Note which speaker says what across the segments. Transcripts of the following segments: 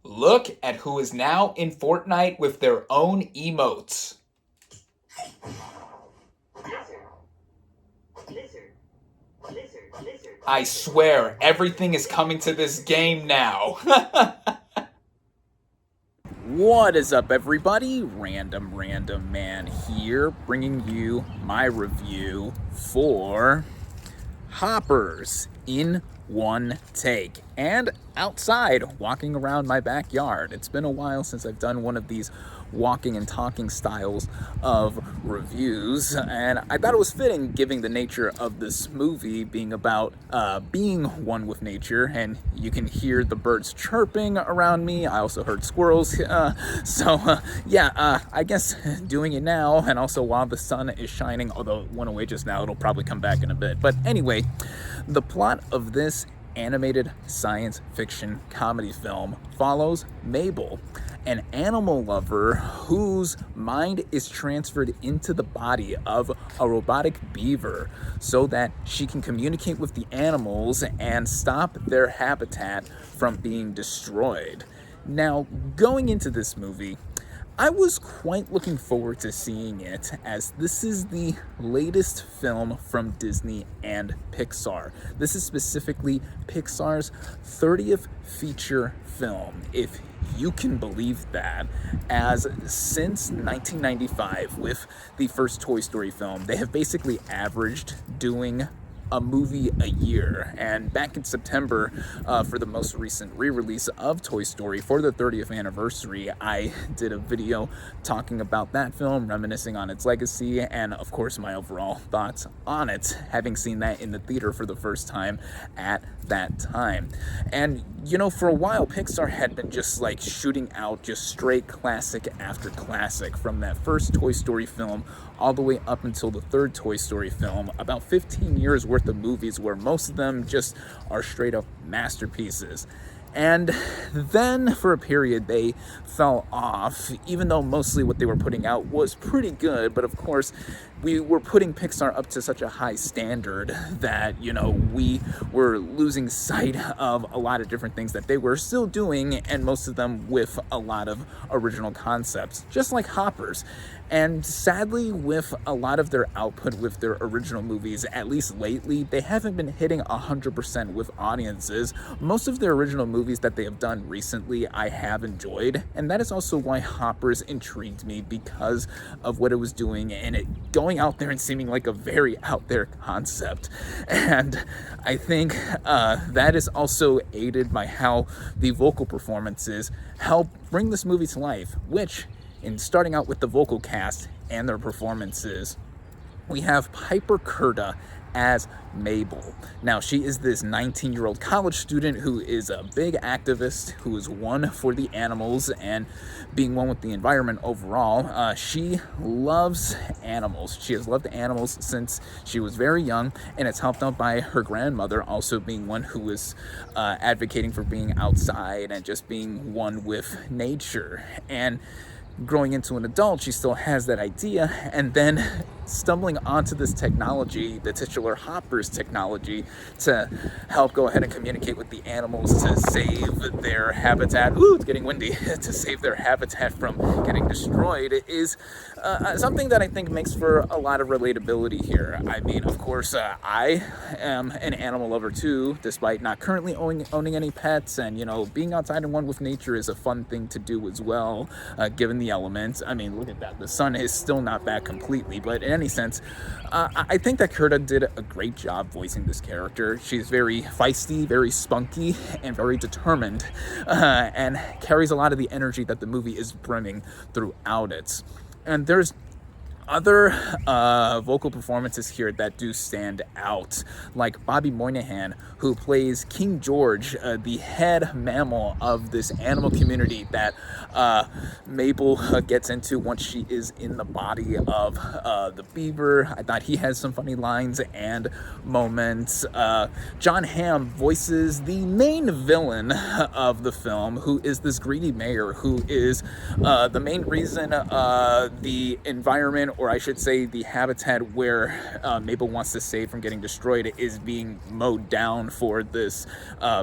Speaker 1: Look at who is now in Fortnite with their own emotes. I swear, everything is coming to this game now.
Speaker 2: What is up, everybody? Random Random Man here, bringing you my review for Hoppers in one take, and outside walking around my backyard. It's been a while since I've done one of these walking and talking styles of reviews, and I thought it was fitting given the nature of this movie being about being one with nature. And you can hear the birds chirping around me. I also heard squirrels, I guess doing it now, and also while the sun is shining, although it went away just now. It'll probably come back in a bit. But anyway, the plot of this animated science fiction comedy film follows Mabel, an animal lover whose mind is transferred into the body of a robotic beaver so that she can communicate with the animals and stop their habitat from being destroyed. Now, going into this movie, I was quite looking forward to seeing it, as this is the latest film from Disney and Pixar. This is specifically Pixar's 30th feature film, if you can believe that, as since 1995, with the first Toy Story film, they have basically averaged doing a movie a year. And back in September, for the most recent re-release of Toy Story for the 30th anniversary, I did a video talking about that film, reminiscing on its legacy, and of course my overall thoughts on it, having seen that in the theater for the first time at that time. And you know, for a while Pixar had been just like shooting out just straight classic after classic, from that first Toy Story film all the way up until the third Toy Story film, about 15 years worth of movies where most of them just are straight up masterpieces. And then for a period they fell off, even though mostly what they were putting out was pretty good. But of course, we were putting Pixar up to such a high standard that, you know, we were losing sight of a lot of different things that they were still doing, and most of them with a lot of original concepts, just like Hoppers. And sadly, with a lot of their output with their original movies, at least lately, they haven't been hitting 100% with audiences. Most of their original movies that they have done recently, I have enjoyed, and that is also why Hoppers intrigued me, because of what it was doing, and it going out there and seeming like a very out there concept. And I think that is also aided by how the vocal performances help bring this movie to life, which, in starting out with the vocal cast and their performances, we have Piper Curda as Mabel. Now, she is this 19-year-old college student who is a big activist, who is one for the animals and being one with the environment overall. She loves animals. She has loved animals since she was very young, and it's helped out by her grandmother also being one who is advocating for being outside and just being one with nature. And growing into an adult, she still has that idea, and then stumbling onto this technology, the titular Hoppers technology, to help go ahead and communicate with the animals to save their habitat. Ooh, it's getting windy. To save their habitat from getting destroyed is something that I think makes for a lot of relatability here. I mean, of course, I am an animal lover too, despite not currently owning any pets, and, you know, being outside and one with nature is a fun thing to do as well, given the elements. I mean, look at that. The sun is still not back completely, but in any sense, I think that Curda did a great job voicing this character. She's very feisty, very spunky, and very determined, and carries a lot of the energy that the movie is brimming throughout it. And there's other vocal performances here that do stand out, like Bobby Moynihan, who plays King George, the head mammal of this animal community that Mabel gets into once she is in the body of the beaver. I thought he has some funny lines and moments. John Hamm voices the main villain of the film, who is this greedy mayor who is the main reason the environment or I should say the habitat where Mabel wants to save from getting destroyed, is being mowed down for this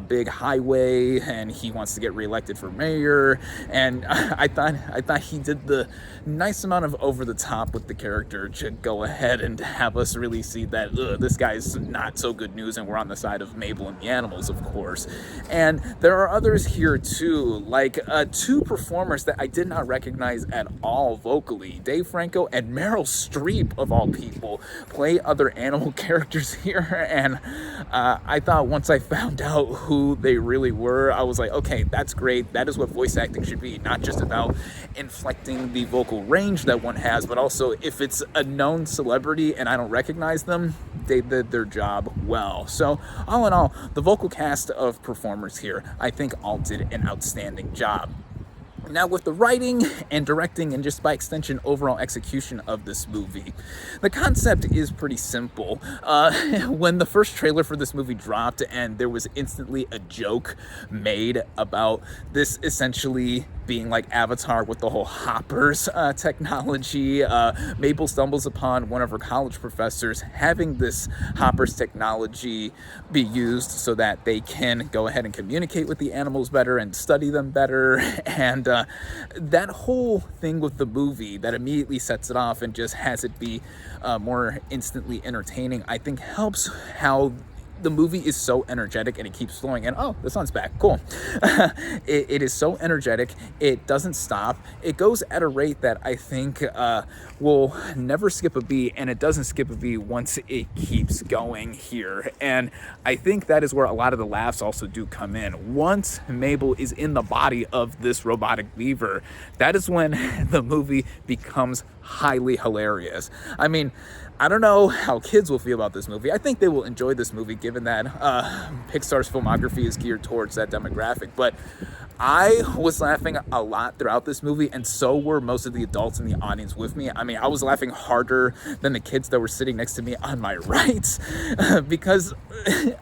Speaker 2: big highway, and he wants to get reelected for mayor. And I thought he did the nice amount of over the top with the character to go ahead and have us really see that this guy's not so good news, and we're on the side of Mabel and the animals, of course. And there are others here too, like two performers that I did not recognize at all vocally. Dave Franco and Meryl Streep, of all people, play other animal characters here, and I thought once I found out who they really were, I was like, okay, that's great. That is what voice acting should be, not just about inflecting the vocal range that one has, but also if it's a known celebrity and I don't recognize them, they did their job well. So all in all, the vocal cast of performers here, I think all did an outstanding job. Now, with the writing and directing, and just by extension overall execution of this movie, the concept is pretty simple. When the first trailer for this movie dropped, and there was instantly a joke made about this essentially being like Avatar with the whole hoppers technology, Mabel stumbles upon one of her college professors having this hoppers technology be used so that they can go ahead and communicate with the animals better and study them better. And that whole thing with the movie that immediately sets it off and just has it be more instantly entertaining, I think helps how the movie is so energetic, and it keeps flowing. And oh, the sun's back, cool. It is so energetic, it doesn't stop. It goes at a rate that I think will never skip a beat, and it doesn't skip a beat once it keeps going here. And I think that is where a lot of the laughs also do come in. Once Mabel is in the body of this robotic beaver, that is when the movie becomes highly hilarious. I mean, I don't know how kids will feel about this movie. I think they will enjoy this movie, given that Pixar's filmography is geared towards that demographic. But I was laughing a lot throughout this movie, and so were most of the adults in the audience with me. I mean, I was laughing harder than the kids that were sitting next to me on my right, because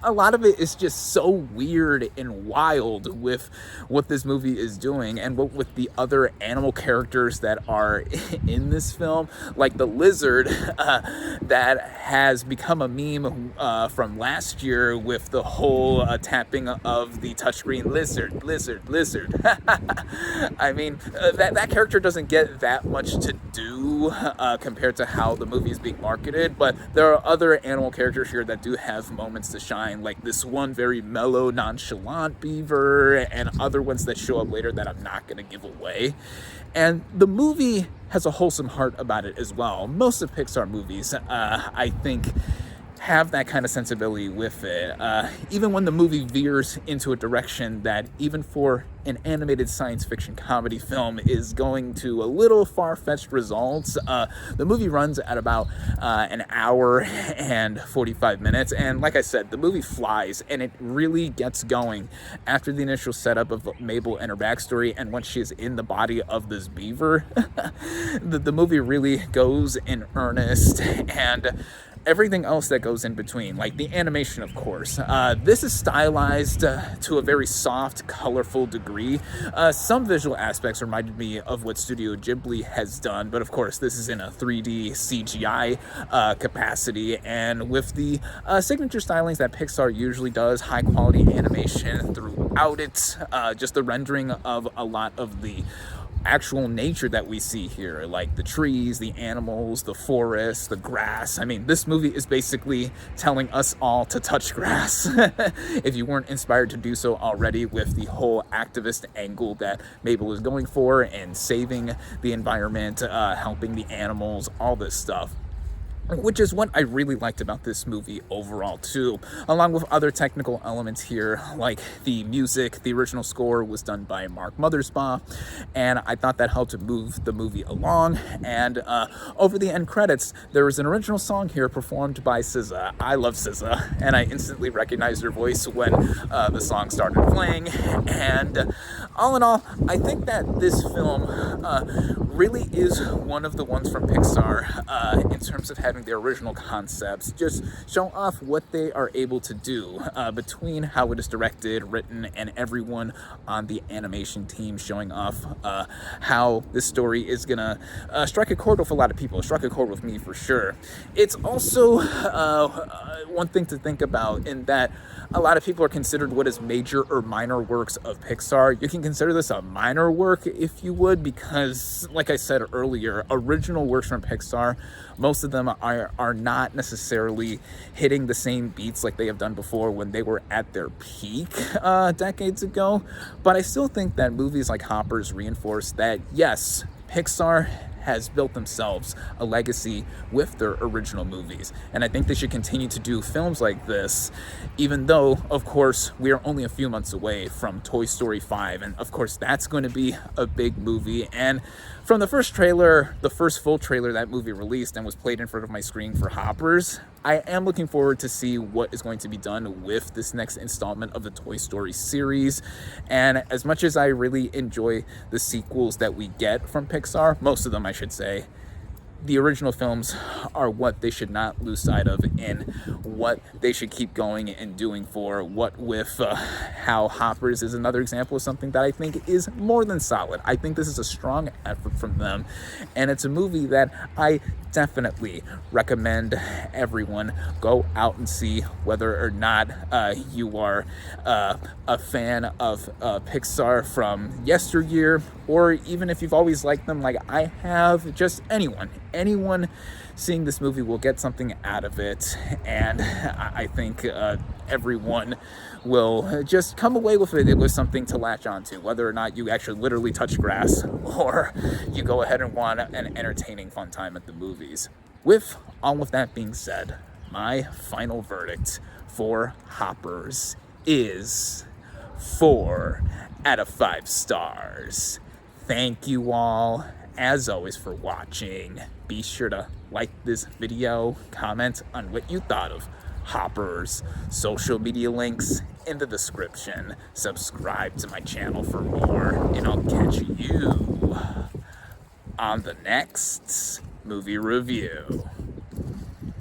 Speaker 2: a lot of it is just so weird and wild with what this movie is doing, and what with the other animal characters that are in this film, like the lizard that has become a meme from last year with the whole tapping of the touchscreen lizard. I mean, that character doesn't get that much to do compared to how the movie is being marketed, but there are other animal characters here that do have moments to shine, like this one very mellow, nonchalant beaver, and other ones that show up later that I'm not going to give away. And the movie has a wholesome heart about it as well. Most of Pixar movies, I think, have that kind of sensibility with it. Even when the movie veers into a direction that, even for an animated science fiction comedy film, is going to a little far-fetched results, the movie runs at about an hour and 45 minutes. And like I said, the movie flies, and it really gets going after the initial setup of Mabel and her backstory, and once she's in the body of this beaver, the movie really goes in earnest, and everything else that goes in between, like the animation, of course. This is stylized to a very soft, colorful degree. Some visual aspects reminded me of what Studio Ghibli has done, but of course this is in a 3D CGI capacity, and with the signature stylings that Pixar usually does, high quality animation throughout it, just the rendering of a lot of the actual nature that we see here, like the trees, the animals, the forest, the grass. I mean, this movie is basically telling us all to touch grass if you weren't inspired to do so already, with the whole activist angle that Mabel is going for, and saving the environment, helping the animals, all this stuff, which is what I really liked about this movie overall too, along with other technical elements here, like the music. The original score was done by Mark Mothersbaugh, and I thought that helped to move the movie along. And over the end credits, there was an original song here performed by SZA. I love SZA, and I instantly recognized her voice when the song started playing. And all in all, I think that this film really is one of the ones from Pixar in terms of having their original concepts just show off what they are able to do between how it is directed, written, and everyone on the animation team showing off how this story is gonna strike a chord with a lot of people. It struck a chord with me for sure. It's also one thing to think about in that a lot of people are considered what is major or minor works of Pixar. You can consider this a minor work if you would, because like I said earlier, original works from Pixar, most of them are not necessarily hitting the same beats like they have done before when they were at their peak decades ago. But I still think that movies like Hoppers reinforce that, yes, Pixar has built themselves a legacy with their original movies. And I think they should continue to do films like this, even though, of course, we are only a few months away from Toy Story 5. And of course, that's going to be a big movie. And from the first trailer, the first full trailer that movie released and was played in front of my screen for Hoppers, I am looking forward to see what is going to be done with this next installment of the Toy Story series. And as much as I really enjoy the sequels that we get from Pixar, most of them I should say, the original films are what they should not lose sight of and what they should keep going and doing for. What with how Hoppers is another example of something that I think is more than solid. I think this is a strong effort from them, and it's a movie that I definitely recommend everyone go out and see, whether or not you are a fan of Pixar from yesteryear, or even if you've always liked them like I have. Just anyone seeing this movie will get something out of it, and I think everyone will just come away with it with something to latch onto, whether or not you actually literally touch grass or you go ahead and want an entertaining fun time at the movies. With all of that being said, my final verdict for Hoppers is 4 out of 5 stars. Thank you all, as always, for watching. Be sure to like this video, comment on what you thought of Hoppers, social media links in the description. Subscribe to my channel for more, and I'll catch you on the next movie review.